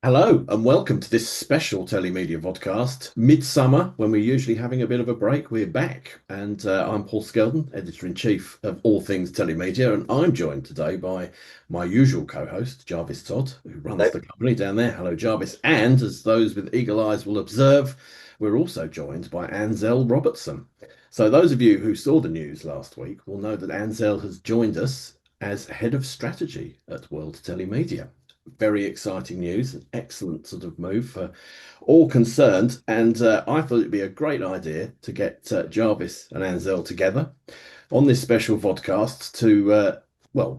Hello and welcome to this special Telemedia podcast. Midsummer, when we're usually having a bit of a break, we're back. And I'm Paul Skeldon, editor-in-chief of all things Telemedia, and I'm joined today by my usual co-host, Jarvis Todd, who runs Hello. the company down there. Hello, Jarvis. And as those with eagle eyes will observe, we're also joined by Anzelle Robertson. So those of you who saw the news last week will know that Anzelle has joined us as head of strategy at World Telemedia. Very exciting news, an excellent sort of move for all concerned. And I thought it'd be a great idea to get Jarvis and Anzelle together on this special podcast to,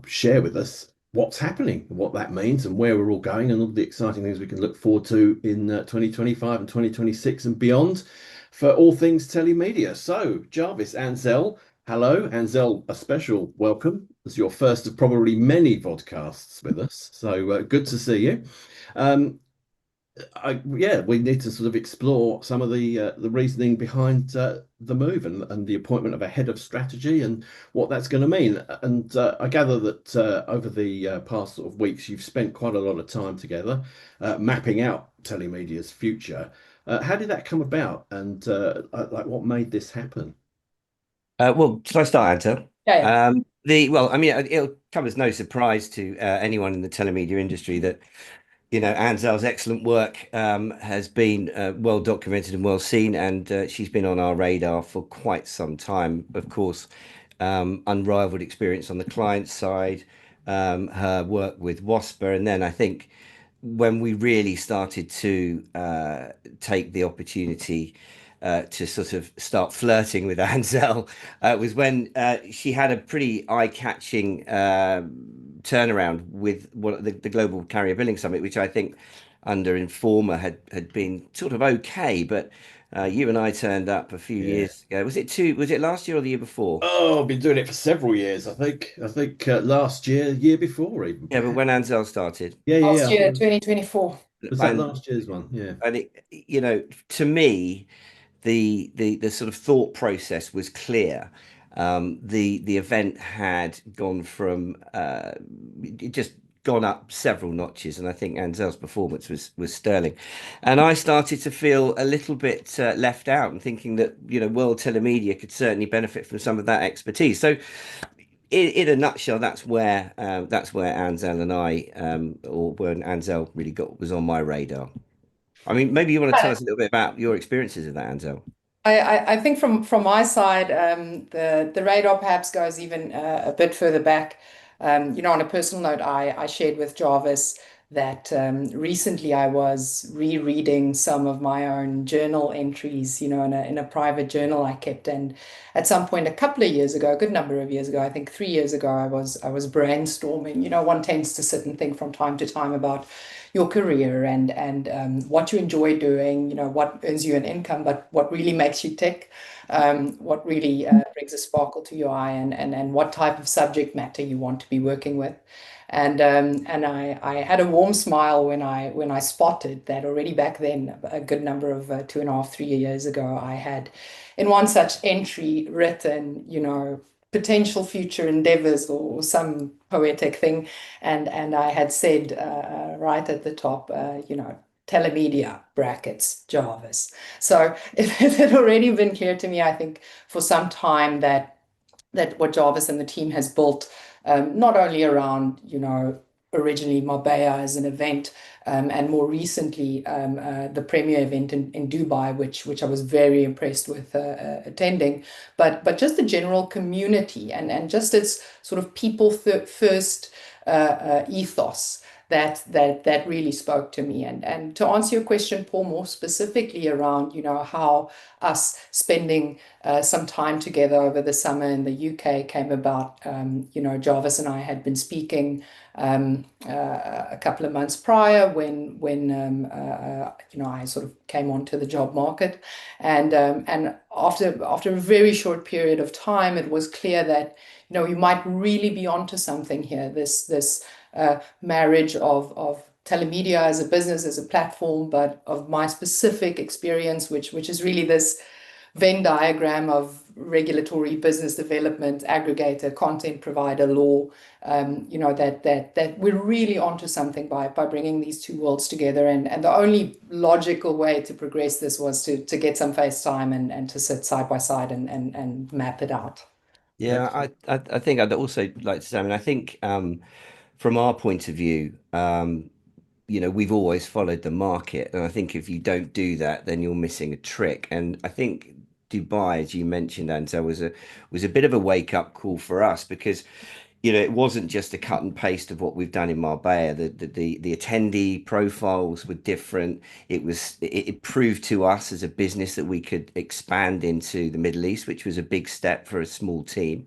share with us what's happening, what that means, and where we're all going, and all the exciting things we can look forward to in 2025 and 2026 and beyond for all things telemedia. So, Jarvis, Anzelle, hello, Anzelle, a special welcome as your first of probably many vodcasts with us. So good to see you. Um, we need to sort of explore some of the reasoning behind the move and the appointment of a head of strategy and what that's going to mean. And I gather that over the past sort of weeks, you've spent quite a lot of time together mapping out Telemedia's future. How did that come about, and like what made this happen? Shall I start, Anta? Yeah, yeah. It'll come as no surprise to anyone in the telemedia industry that, Anzelle's excellent work has been well documented and well seen, and she's been on our radar for quite some time. Of course, unrivaled experience on the client side, her work with WASPA, and then I think when we really started to take the opportunity to sort of start flirting with Anzelle was when she had a pretty eye-catching turnaround with the Global Carrier Billing Summit, which I think under Informa had been sort of okay, but you and I turned up a few Yeah. years ago. Was it last year or the year before? Oh, I've been doing it for several years. I think last year, year before even. Yeah, but when Anzelle started, Yeah. Last I think year, 2024. was that and last year's one? Yeah. and it, to me, the sort of thought process was clear. The event had gone from it just gone up several notches, and I think Anzelle's performance was sterling. And I started to feel a little bit left out, and thinking that World Telemedia could certainly benefit from some of that expertise. So, in a nutshell, that's where Anzelle and I, or when Anzelle really was on my radar. I mean, maybe you want to tell us a little bit about your experiences of that, Anzelle. I think from my side, the radar perhaps goes even a bit further back. On a personal note, I shared with Jarvis that recently I was rereading some of my own journal entries, in a private journal I kept, and at some point a couple of years ago, a good number of years ago, I think 3 years ago, I was brainstorming. One tends to sit and think from time to time about your career and what you enjoy doing, what earns you an income, but what really makes you tick, what really brings a sparkle to your eye, and what type of subject matter you want to be working with. And I had a warm smile when I spotted that already back then, a good number of 2.5, 3 years ago, I had in one such entry written, potential future endeavors or some poetic thing, and I had said right at the top, Telemedia brackets Jarvis. So it had already been clear to me, I think, for some time that what Jarvis and the team has built, not only around, originally Marbella as an event, and more recently the premier event in Dubai, which I was very impressed with attending, but just the general community and just its sort of people first ethos. That really spoke to me. And to answer your question, Paul, more specifically around, how us spending some time together over the summer in the UK came about. Jarvis and I had been speaking a couple of months prior when I sort of came onto the job market, and after a very short period of time, it was clear that you might really be onto something here. This marriage of telemedia as a business, as a platform, but of my specific experience, which is really this Venn diagram of regulatory, business development, aggregator, content provider, law, that we're really onto something by bringing these two worlds together. And the only logical way to progress this was to get some face time and to sit side by side and map it out. Yeah, I think I'd also like to say, I mean, I think from our point of view, we've always followed the market, and I think if you don't do that, then you're missing a trick. And I think Dubai, as you mentioned, Anzelle, was a bit of a wake up call for us because it wasn't just a cut and paste of what we've done in Marbella. The attendee profiles were different. It proved to us as a business that we could expand into the Middle East, which was a big step for a small team.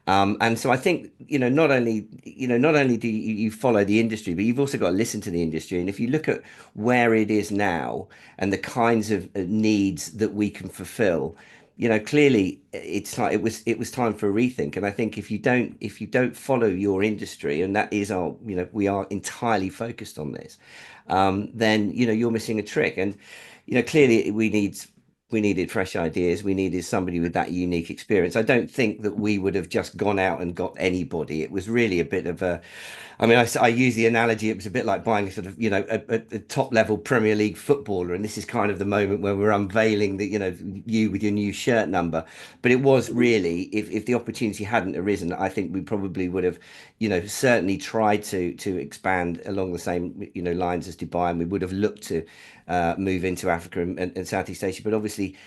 And so I think, not only do you follow the industry, but you've also got to listen to the industry. And if you look at where it is now and the kinds of needs that we can fulfill, clearly it was time for a rethink. And I think if you don't follow your industry, and that is we are entirely focused on this, then you're missing a trick. And clearly we needed fresh ideas. We needed somebody with that unique experience. I don't think that we would have just gone out and got anybody. It was really a bit of I mean, I use the analogy, it was a bit like buying a sort of, a top level Premier League footballer. And this is kind of the moment where we're unveiling that, you with your new shirt number. But it was really, if the opportunity hadn't arisen, I think we probably would have, certainly tried to expand along the same, lines as Dubai. And we would have looked to move into Africa and Southeast Asia. But obviously,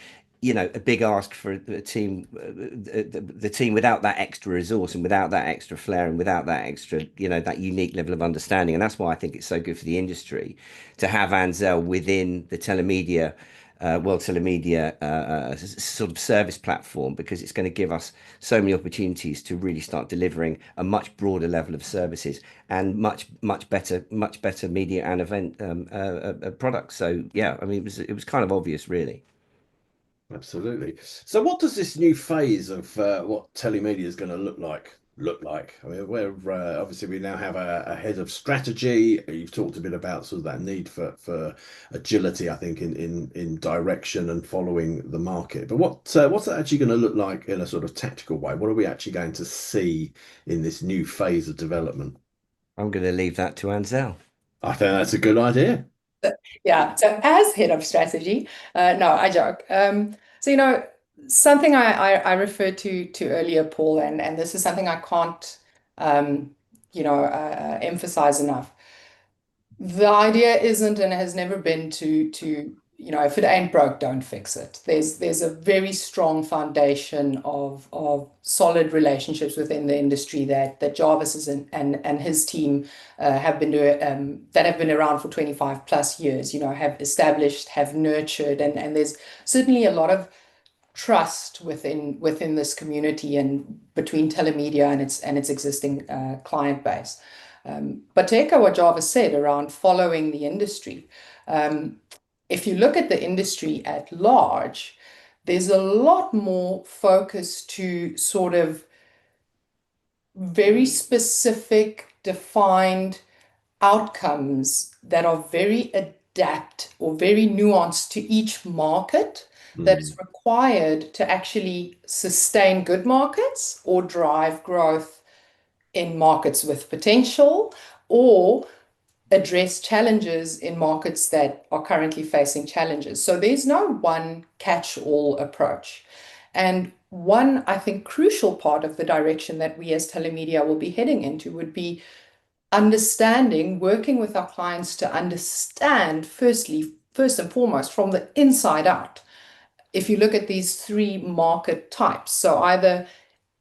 a big ask for a team, the team without that extra resource and without that extra flair and without that extra, that unique level of understanding. And that's why I think it's so good for the industry to have Anzelle within the Telemedia, World Telemedia sort of service platform, because it's going to give us so many opportunities to really start delivering a much broader level of services and much better media and event products. So yeah, I mean, it was kind of obvious, really. Absolutely. So, what does this new phase of what telemedia is going to look like? I mean, we're obviously we now have a head of strategy. You've talked a bit about sort of that need for agility, I think, in direction and following the market. But what's that actually going to look like in a sort of tactical way? What are we actually going to see in this new phase of development? I'm going to leave that to Anzelle. I think that's a good idea. Yeah, so as head of strategy, no, I joke. So something I referred to earlier, Paul, and this is something I can't emphasize enough. The idea isn't and has never been to if it ain't broke, don't fix it. There's a very strong foundation of solid relationships within the industry that Jarvis is and his team have been doing that have been around for 25 plus years, have established, have nurtured, and there's certainly a lot of trust within this community and between Telemedia and its existing client base. But to echo what Jarvis said around following the industry, if you look at the industry at large, there's a lot more focus to sort of very specific, defined outcomes that are very adapt or very nuanced to each market that is Mm. required to actually sustain good markets or drive growth in markets with potential, or address challenges in markets that are currently facing challenges. So there's no one catch-all approach. And one, I think, crucial part of the direction that we as Telemedia will be heading into would be understanding, working with our clients to understand, first and foremost, from the inside out. If you look at these three market types, so either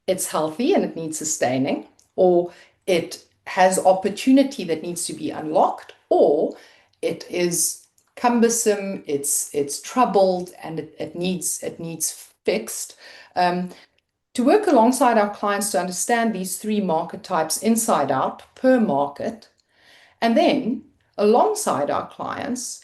it's healthy and it needs sustaining, or it has opportunity that needs to be unlocked, or it is cumbersome, it's troubled, and it needs fixed. To work alongside our clients to understand these three market types inside out per market, and then alongside our clients,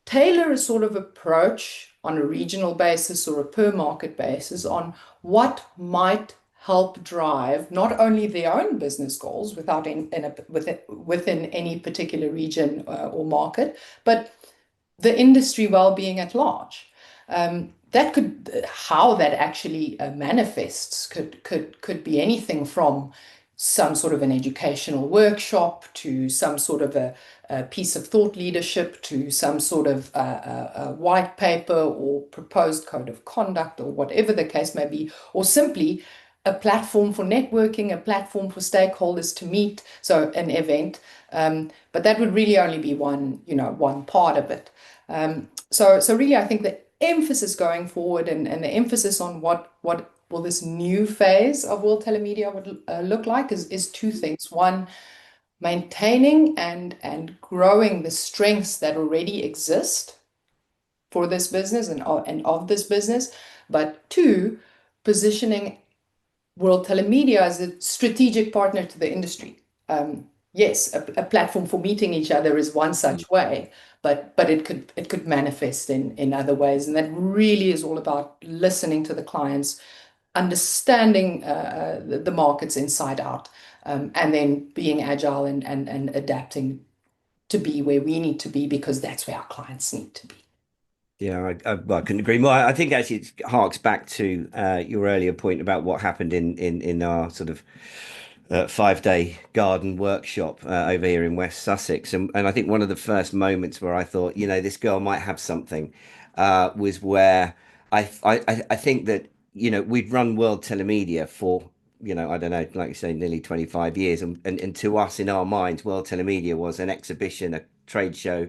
tailor a sort of approach on a regional basis or a per market basis on what might help drive not only their own business goals within any particular region or market, but the industry well-being at large. that could, how that actually manifests could be anything from some sort of an educational workshop to some sort of a piece of thought leadership to some sort of a white paper or proposed code of conduct or whatever the case may be, or simply a platform for networking, a platform for stakeholders to meet, so an event. But that would really only be one, one part of it. So really, I think the emphasis going forward and the emphasis on what will this new phase of World Telemedia would look like is two things. One, maintaining and growing the strengths that already exist for this business and of this business, but two, positioning World Telemedia as a strategic partner to the industry. Yes, a platform for meeting each other is one such way, but it could manifest in other ways, and that really is all about listening to the clients, understanding the markets inside out, and then being agile and adapting to be where we need to be because that's where our clients need to be. Yeah, well, I couldn't agree more. I think actually it harks back to your earlier point about what happened in our sort of 5 day garden workshop over here in West Sussex, and I think one of the first moments where I thought, this girl might have something, was where I think that we'd run World Telemedia for I don't know, like you say, nearly 25 years, and to us in our minds, World Telemedia was an exhibition, a trade show,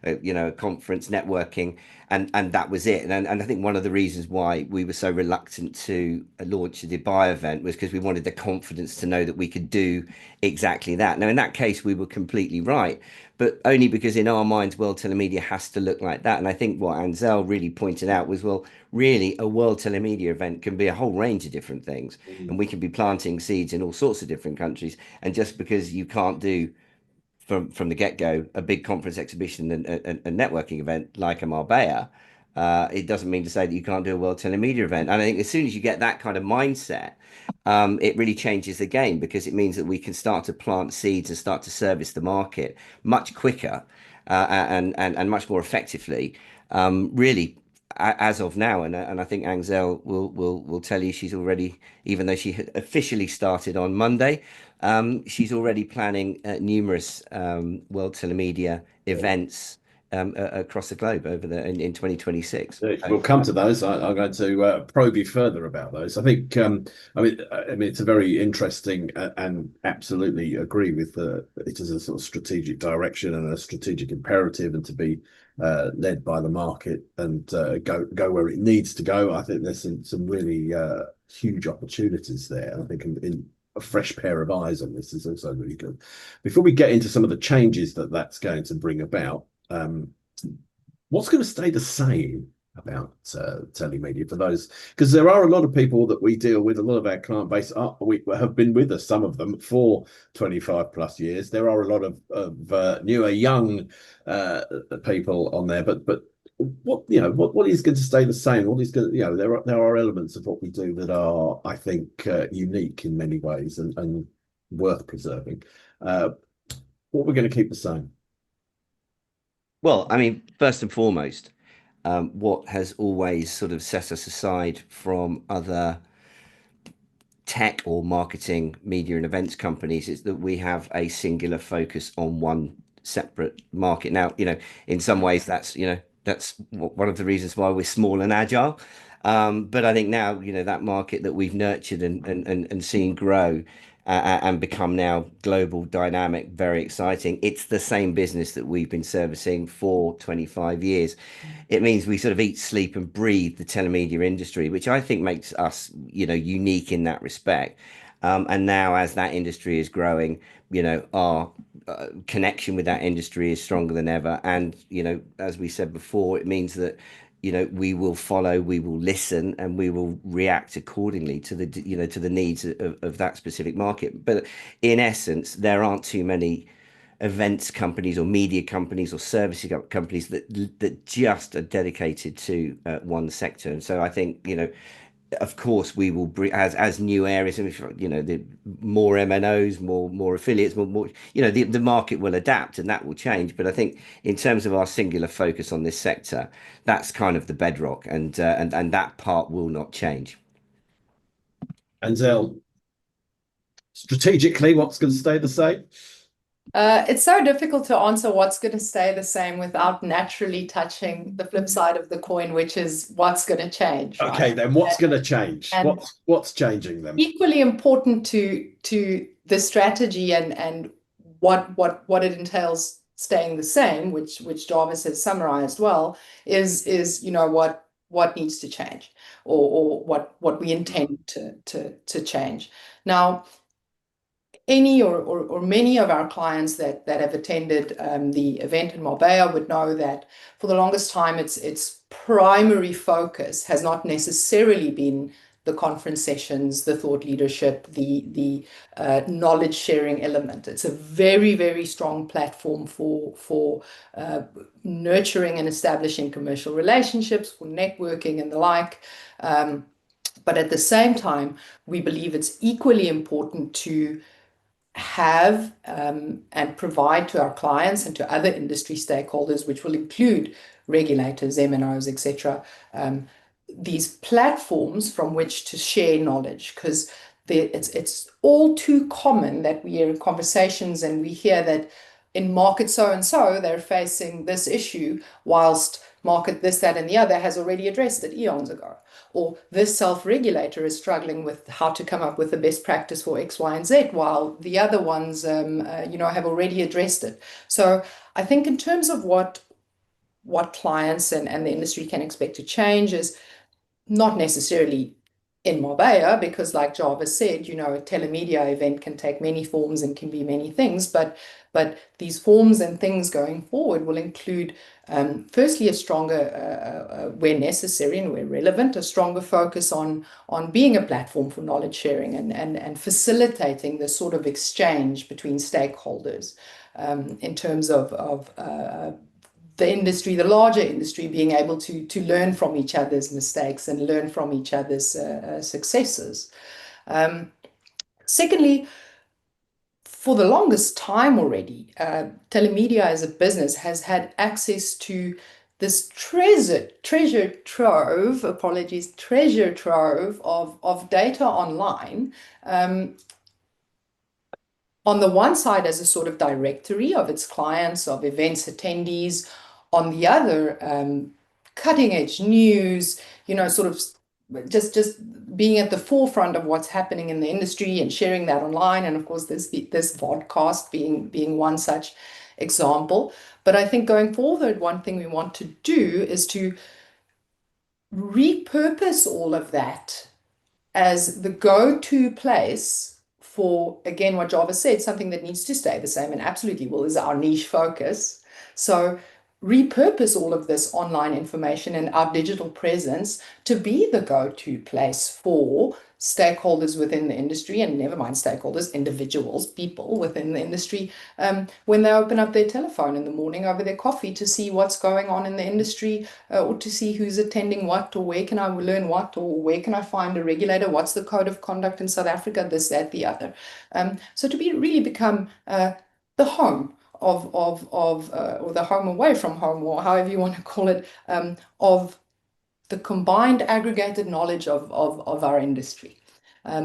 a conference, networking, and that was it. And I think one of the reasons why we were so reluctant to launch the Dubai event was because we wanted the confidence to know that we could do exactly that. Now, in that case, we were completely right, but only because in our minds, World Telemedia has to look like that. And I think what Anzelle really pointed out was, well, really, a World Telemedia event can be a whole range of different things, and we can be planting seeds in all sorts of different countries. And just because you can't do from the get-go a big conference exhibition and a networking event like a Marbella, it doesn't mean to say that you can't do a World Telemedia event. And I think as soon as you get that kind of mindset, it really changes the game because it means that we can start to plant seeds and start to service the market much quicker and much more effectively. Really, as of now, and I think Anzelle will tell you she's already, even though she had officially started on Monday, she's already planning numerous World Telemedia events across the globe over in 2026. We'll come to those. I'm going to probe you further about those. I think, I mean, it's a very interesting and absolutely agree with it as a sort of strategic direction and a strategic imperative, and to be led by the market and go where it needs to go. I think there's some really huge opportunities there. I think in a fresh pair of eyes on this is also really good. Before we get into some of the changes that's going to bring about, what's going to stay the same about telemedia for those? Because there are a lot of people that we deal with, a lot of our client base we have been with us, some of them for 25 plus years. There are a lot of newer, young people on there, but what is going to stay the same? What is going there are elements of what we do that are, I think, unique in many ways and worth preserving. What we're going to keep the same? Well, I mean, first and foremost, what has always sort of set us aside from other tech or marketing, media and events companies is that we have a singular focus on one separate market. Now, in some ways that's one of the reasons why we're small and agile. But I think now, that market that we've nurtured and seen grow and become now global, dynamic, very exciting. It's the same business that we've been servicing for 25 years. It means we sort of eat, sleep, and breathe the telemedia industry, which I think makes us, unique in that respect. And now, as that industry is growing, our connection with that industry is stronger than ever. And as we said before, it means that we will follow, we will listen, and we will react accordingly to the needs of that specific market. But in essence, there aren't too many events companies or media companies or services companies that just are dedicated to one sector. And so I think of course, we will bring as new areas, and the more MNOs, more affiliates, more the market will adapt and that will change. But I think in terms of our singular focus on this sector, that's kind of the bedrock, and that part will not change. Anzelle, strategically, what's going to stay the same? It's so difficult to answer what's going to stay the same without naturally touching the flip side of the coin, which is what's going to change, right? Okay, then what's going to change? And What's changing them? equally important to the strategy and what it entails staying the same, which Jarvis has summarized well, is what needs to change, or what we intend to change. Now, any or many of our clients that have attended the event in Marbella would know that for the longest time, its primary focus has not necessarily been the conference sessions, the thought leadership, the knowledge sharing element. It's a very, very strong platform for nurturing and establishing commercial relationships, for networking and the like. But at the same time, we believe it's equally important to have and provide to our clients and to other industry stakeholders, which will include regulators, MNOs, etc., these platforms from which to share knowledge, because it's all too common that we are in conversations and we hear that in market so and so they're facing this issue, whilst market this, that, and the other has already addressed it eons ago. Or this self-regulator is struggling with how to come up with the best practice for X, Y, and Z, while the other ones, have already addressed it. So I think in terms of what clients and the industry can expect to change is not necessarily in Marbella, because like Jarvis said, a telemedia event can take many forms and can be many things, but these forms and things going forward will include, firstly, a stronger, where necessary and where relevant, a stronger focus on being a platform for knowledge sharing and facilitating the sort of exchange between stakeholders, in terms of the industry, the larger industry, being able to learn from each other's mistakes and learn from each other's successes. Secondly, for the longest time already, Telemedia as a business has had access to this treasure trove of data online. On the one side, as a sort of directory of its clients, of events attendees, on the other, cutting edge news, sort of just being at the forefront of what's happening in the industry and sharing that online. And of course, this vodcast being one such example. But I think going forward, one thing we want to do is to repurpose all of that as the go-to place for, again, what Jarvis said, something that needs to stay the same and absolutely will, is our niche focus. So repurpose all of this online information and our digital presence to be the go-to place for stakeholders within the industry, and never mind stakeholders, individuals, people within the industry, when they open up their telephone in the morning over their coffee to see what's going on in the industry, or to see who's attending what, or where can I learn what, or where can I find a regulator, what's the code of conduct in South Africa, this, that, the other. So to really become the home or the home away from home, or however you want to call it, of the combined aggregated knowledge of our industry.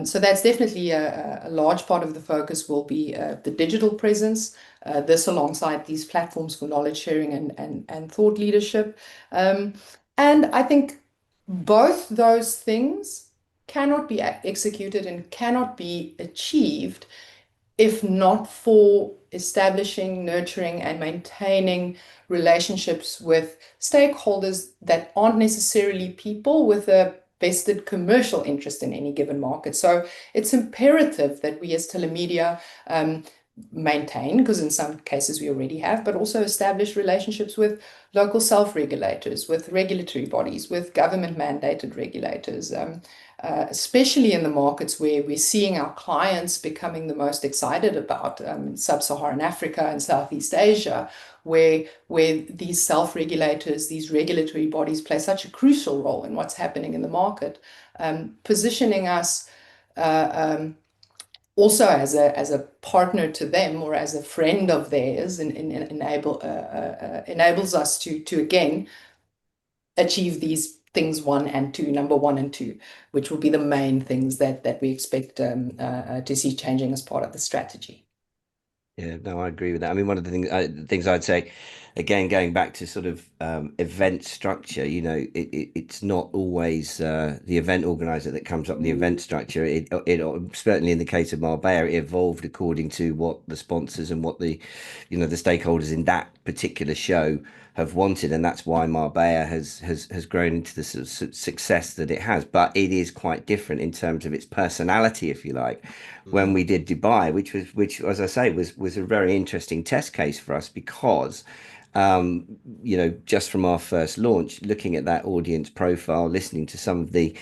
So that's definitely a large part of the focus will be the digital presence, this alongside these platforms for knowledge sharing and thought leadership. And I think both those things cannot be executed and cannot be achieved if not for establishing, nurturing, and maintaining relationships with stakeholders that aren't necessarily people with a vested commercial interest in any given market. So it's imperative that we as Telemedia maintain, because in some cases we already have, but also establish relationships with local self-regulators, with regulatory bodies, with government-mandated regulators, especially in the markets where we're seeing our clients becoming the most excited about, sub-Saharan Africa and Southeast Asia, where these self-regulators, these regulatory bodies play such a crucial role in what's happening in the market, positioning us also as a partner to them or as a friend of theirs, and enables us to again achieve these things number one and two, which will be the main things that we expect to see changing as part of the strategy. Yeah, no, I agree with that. I mean, one of the things I'd say, again, going back to sort of event structure, it's not always the event organizer that comes up with the event structure. It certainly in the case of Marbella, it evolved according to what the sponsors and what the stakeholders in that particular show have wanted, and that's why Marbella has grown into the sort of success that it has. But it is quite different in terms of its personality, if you like. When we did Dubai, which as I say was a very interesting test case for us, because just from our first launch, looking at that audience profile, listening to some of the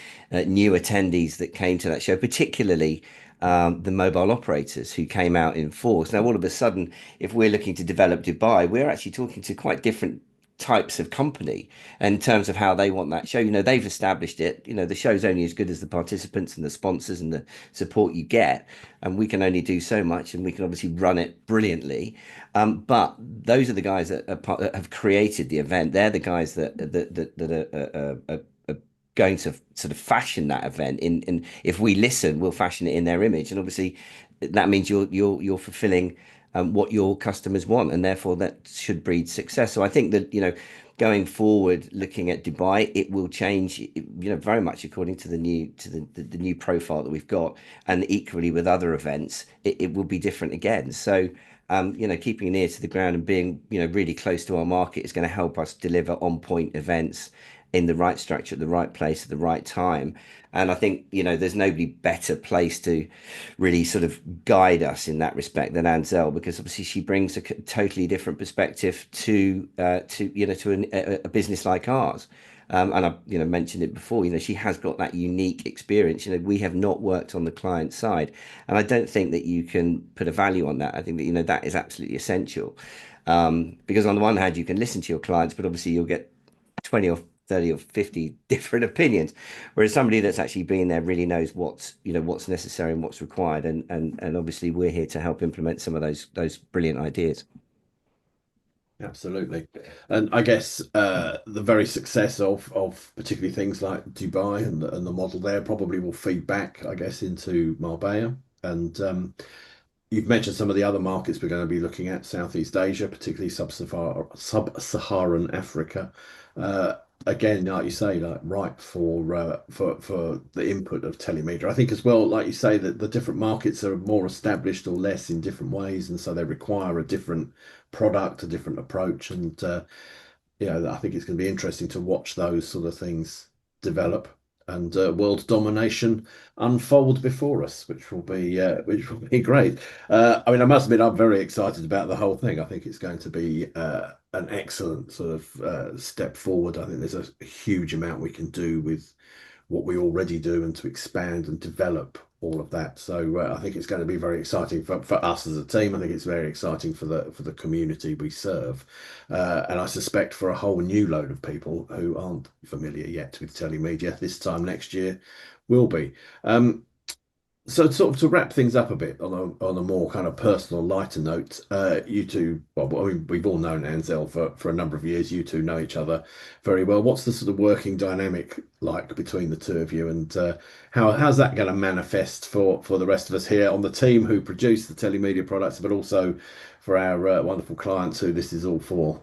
new attendees that came to that show, particularly the mobile operators who came out in force. Now, all of a sudden, if we're looking to develop Dubai, we're actually talking to quite different types of company in terms of how they want that show. They've established it. The show's only as good as the participants and the sponsors and the support you get, and we can only do so much, and we can obviously run it brilliantly. But those are the guys that have created the event. They're the guys that are going to sort of fashion that event in. If we listen, we'll fashion it in their image, and obviously that means you're fulfilling what your customers want, and therefore that should breed success. So I think that going forward, looking at Dubai, it will change very much according to the new profile that we've got, and equally with other events, it will be different again. So keeping an ear to the ground and being really close to our market is going to help us deliver on point events in the right structure, at the right place, at the right time. And I think, there's nobody better placed to really sort of guide us in that respect than Anzelle, because obviously she brings a totally different perspective to a business like ours. And I've mentioned it before. She has got that unique experience. We have not worked on the client side, and I don't think that you can put a value on that. I think that that is absolutely essential, because on the one hand you can listen to your clients, but obviously you'll get 20 or 30 or 50 different opinions, whereas somebody that's actually been there really knows what's necessary and what's required, and obviously we're here to help implement some of those brilliant ideas. Absolutely. And I guess the very success of particularly things like Dubai and the model there probably will feed back, I guess, into Marbella. And you've mentioned some of the other markets we're going to be looking at: Southeast Asia, particularly sub-Saharan Africa. Again, like you say, like ripe for the input of Telemedia. I think as well, like you say, that the different markets are more established or less in different ways, and so they require a different product, a different approach. And I think it's going to be interesting to watch those sort of things develop and world domination unfold before us, which will be great. I mean, I must admit, I'm very excited about the whole thing. I think it's going to be an excellent sort of step forward. I think there's a huge amount we can do with what we already do, and to expand and develop all of that. So I think it's going to be very exciting for us as a team. I think it's very exciting for the community we serve, and I suspect for a whole new load of people who aren't familiar yet with Telemedia, this time next year will be. So sort of to wrap things up a bit on a more kind of personal, lighter note, you two, well, I mean, we've all known Anzelle for a number of years. You two know each other very well. What's the sort of working dynamic like between the two of you, and how's that going to manifest for the rest of us here on the team who produce the Telemedia products, but also for our wonderful clients who this is all for?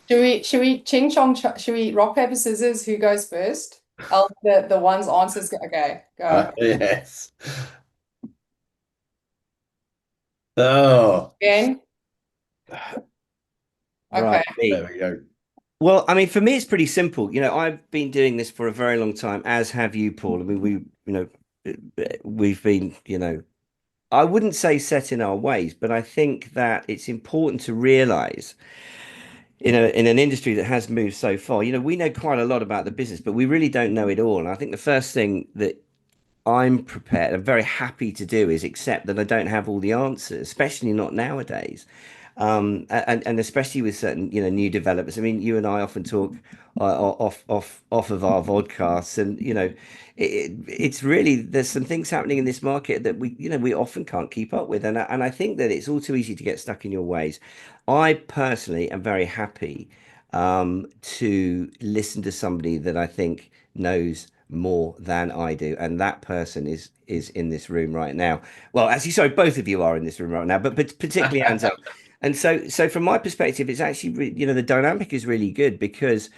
Should we ching chong should we rock paper scissors? Who goes first? The one's answers go. Okay, go. Yes. Oh, Again. Okay. Right, me. there we go. Well, I mean, for me, it's pretty simple. I've been doing this for a very long time, as have you, Paul. I mean, we've been, I wouldn't say set in our ways, but I think that it's important to realize in an industry that has moved so far, we know quite a lot about the business, but we really don't know it all. And I think the first thing that I'm prepared, I'm very happy to do is accept that I don't have all the answers, especially not nowadays. And especially with certain, new developers. I mean, you and I often talk off of our vodcasts, and it's really, there's some things happening in this market that we often can't keep up with, and I think that it's all too easy to get stuck in your ways. I personally am very happy to listen to somebody that I think knows more than I do, and that person is in this room right now. Well, actually, sorry, both of you are in this room right now, but particularly Anzelle. And so from my perspective, it's actually the dynamic is really good because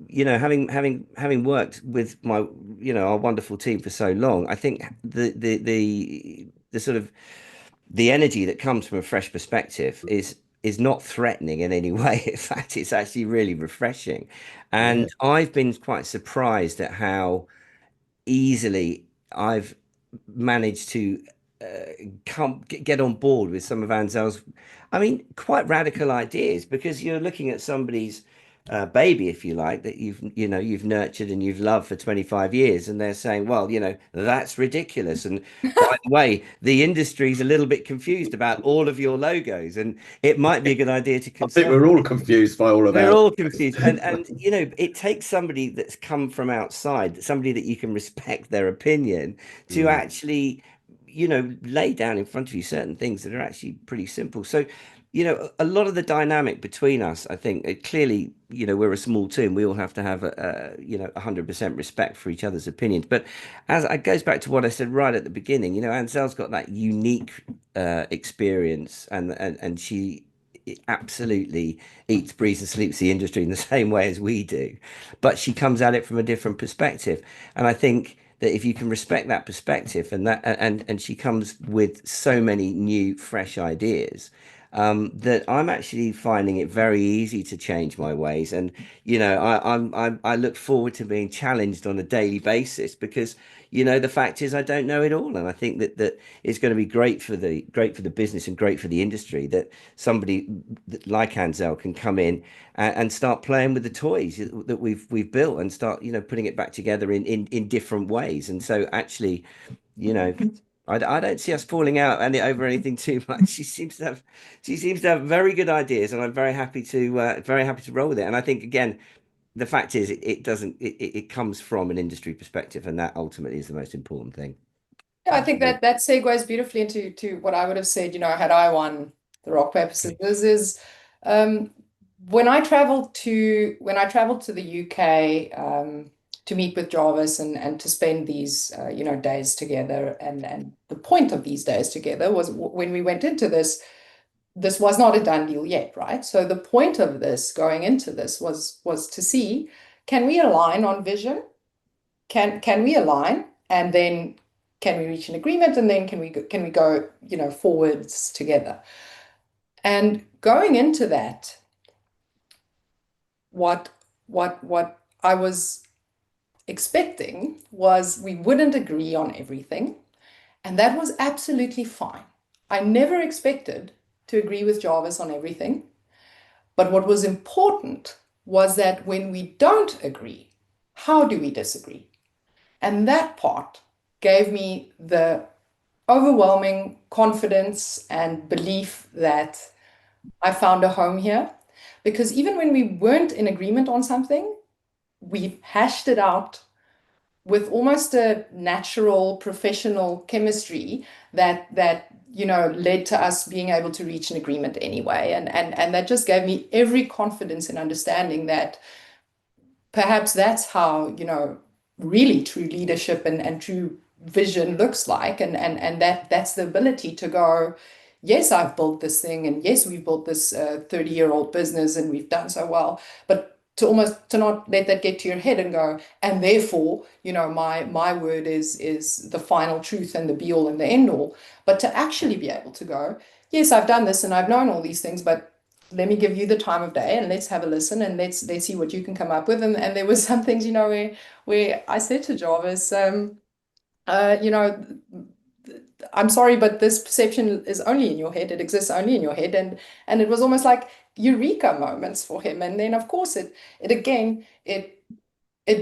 having worked with my our wonderful team for so long, I think the sort of the energy that comes from a fresh perspective is not threatening in any way. In fact, it's actually really refreshing. Yeah. And I've been quite surprised at how easily I've managed to get on board with some of Anzelle's, I mean, quite radical ideas, because you're looking at somebody's baby, if you like, that you've nurtured and you've loved for 25 years, and they're saying, well, that's ridiculous. And by the way, the industry's a little bit confused about all of your logos, and it might be a good idea to I think consult. we're all confused by all of We're our. all confused. And it takes somebody that's come from outside, somebody that you can respect their opinion, to Mm. actually, lay down in front of you certain things that are actually pretty simple. So, a lot of the dynamic between us, I think, clearly, we're a small team. We all have to have 100% respect for each other's opinions. But as it goes back to what I said right at the beginning, Ansel's got that unique experience, and she absolutely eats, breathes, and sleeps the industry in the same way as we do, but she comes at it from a different perspective. And I think that if you can respect that perspective, and she comes with so many new, fresh ideas, that I'm actually finding it very easy to change my ways. And I look forward to being challenged on a daily basis, because the fact is I don't know it all, and I think that it's going to be great for the business and great for the industry that somebody like Anzelle can come in and start playing with the toys that we've built, and start putting it back together in different ways. And so actually, you know I don't see us falling out over anything too much. She seems to have very good ideas, and I'm very happy to roll with it. And I think, again, the fact is, it doesn't it comes from an industry perspective, and that ultimately is the most important thing. Yeah, I think that segues beautifully into what I would have said, had I won the rock paper scissors is um, when I traveled to the UK to meet with Jarvis and to spend these days together, and the point of these days together was when we went into this was not a done deal yet, right? So the point of this going into this was to see, can we align on vision? Can we align, and then can we reach an agreement, and then can we go forwards together? And going into that, what what I was expecting was we wouldn't agree on everything, and that was absolutely fine. I never expected to agree with Jarvis on everything, but what was important was that when we don't agree, how do we disagree? And that part gave me the overwhelming confidence and belief that I found a home here. Because even when we weren't in agreement on something, we hashed it out with almost a natural professional chemistry that led to us being able to reach an agreement anyway. And that just gave me every confidence in understanding that perhaps that's how, really true leadership and true vision looks like. And that's the ability to go, yes, I've built this thing, and yes, we've built this 30-year-old business and we've done so well, but to not let that get to your head and go, and therefore, my word is the final truth and the be all and the end all, but to actually be able to go, yes, I've done this and I've known all these things, but let me give you the time of day and let's have a listen, and let's see what you can come up with. And there was some things, where I said to Jarvis, uh, you know, I'm sorry, but this perception is only in your head. It exists only in your head. And it was almost like eureka moments for him. And then of course it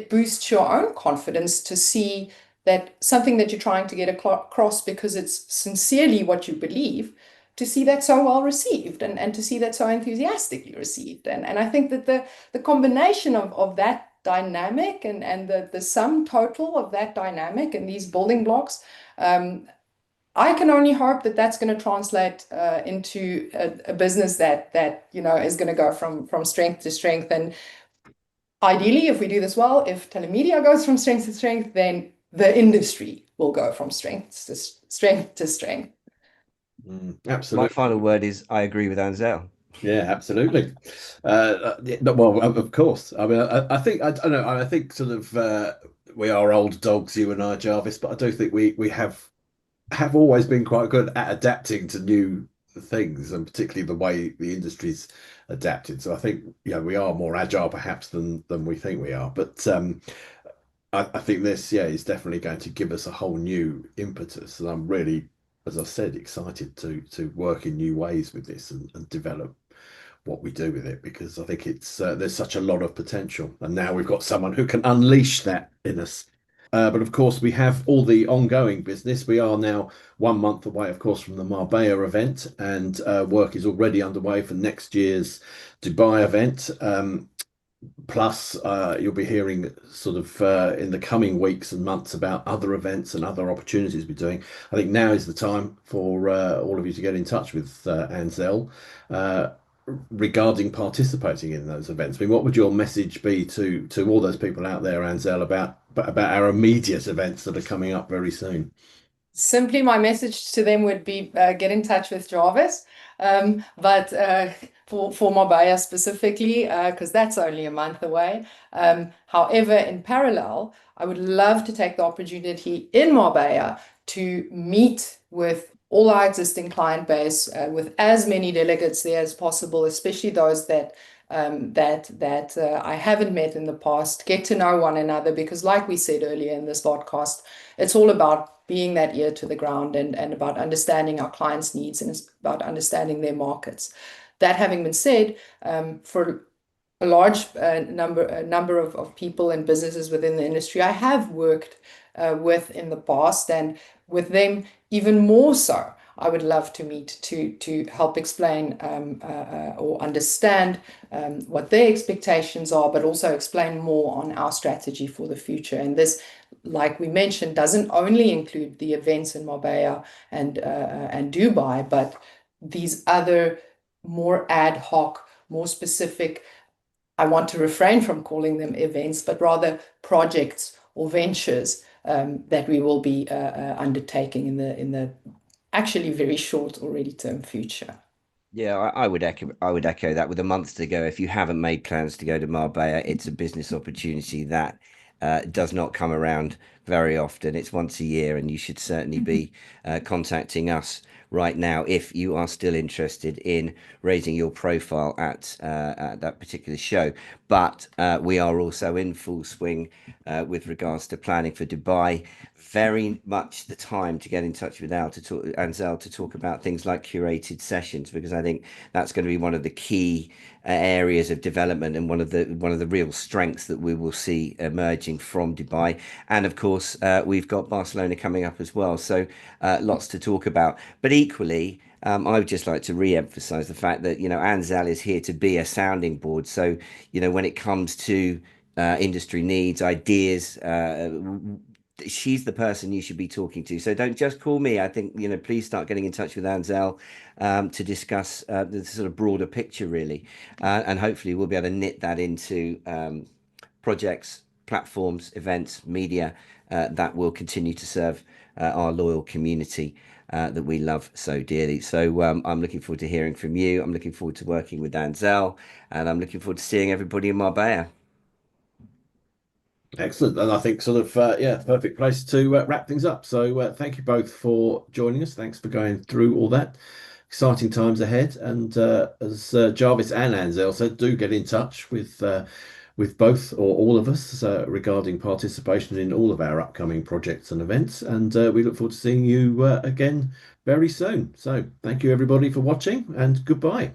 boosts your own confidence to see that something that you're trying to get across because it's sincerely what you believe, to see that so well received, and to see that so enthusiastically received. And I think that the combination of that dynamic, and the sum total of that dynamic and these building blocks, I can only hope that that's going to translate into a business that is going to go from strength to strength. And ideally, if we do this well, if Telemedia goes from strength to strength, then the industry will go from strength to strength to strength. My Absolutely. final word is I agree with Anzelle. Yeah, absolutely. Yeah, well, of course. I mean, I think I don't know. I think sort of we are old dogs, you and I, Jarvis, but I do think we have always been quite good at adapting to new things, and particularly the way the industry's adapted. So I think we are more agile perhaps than we think we are. But I think this, yeah, is definitely going to give us a whole new impetus, and I'm really, as I said, excited to work in new ways with this, and develop what we do with it, because I think it's there's such a lot of potential, and now we've got someone who can unleash that in us. But of course, we have all the ongoing business. We are now 1 month away, of course, from the Marbella event, and work is already underway for next year's Dubai event. Plus, you'll be hearing sort of in the coming weeks and months about other events and other opportunities we're doing. I think now is the time for all of you to get in touch with Anzelle uh, regarding participating in those events. I mean, what would your message be to all those people out there, Anzelle, about our immediate events that are coming up very soon? Simply, my message to them would be get in touch with Jarvis. But for Marbella specifically, because that's only a month away. However, in parallel, I would love to take the opportunity in Marbella to meet with all our existing client base, with as many delegates there as possible, especially those that I haven't met in the past. Get to know one another, because, like we said earlier in this podcast, it's all about being that ear to the ground, and about understanding our clients' needs, and it's about understanding their markets. That having been said, for a large number of people and businesses within the industry I have worked with in the past, and with them even more so, I would love to meet to help explain or understand what their expectations are, but also explain more on our strategy for the future. And this, like we mentioned, doesn't only include the events in Marbella and Dubai, but these other more ad hoc, more specific, I want to refrain from calling them events, but rather projects or ventures that we will be undertaking in the actually very short or ready term future. Yeah, I would echo that. With a month to go, if you haven't made plans to go to Marbella, it's a business opportunity that does not come around very often. It's once a year, and you should certainly be contacting us right now if you are still interested in raising your profile at that particular show. But we are also in full swing with regards to planning for Dubai. Very much the time to get in touch with Anzelle to talk about things like curated sessions, because I think that's going to be one of the key areas of development, and one of the real strengths that we will see emerging from Dubai. And of course, we've got Barcelona coming up as well, so lots to talk about. But equally, I would just like to re-emphasize the fact that Anzelle is here to be a sounding board. So when it comes to industry needs, ideas, she's the person you should be talking to. So don't just call me. I think please start getting in touch with Anzelle to discuss the sort of broader picture, really, and hopefully we'll be able to knit that into projects, platforms, events, media that will continue to serve our loyal community that we love so dearly. So I'm looking forward to hearing from you. I'm looking forward to working with Anzelle, and I'm looking forward to seeing everybody in Marbella. Excellent. And I think sort of, yeah, perfect place to wrap things up. So thank you both for joining us. Thanks for going through all that. Exciting times ahead. And as Jarvis and Anzelle said, do get in touch with both or all of us regarding participation in all of our upcoming projects and events. And we look forward to seeing you again very soon. So thank you, everybody, for watching, and goodbye.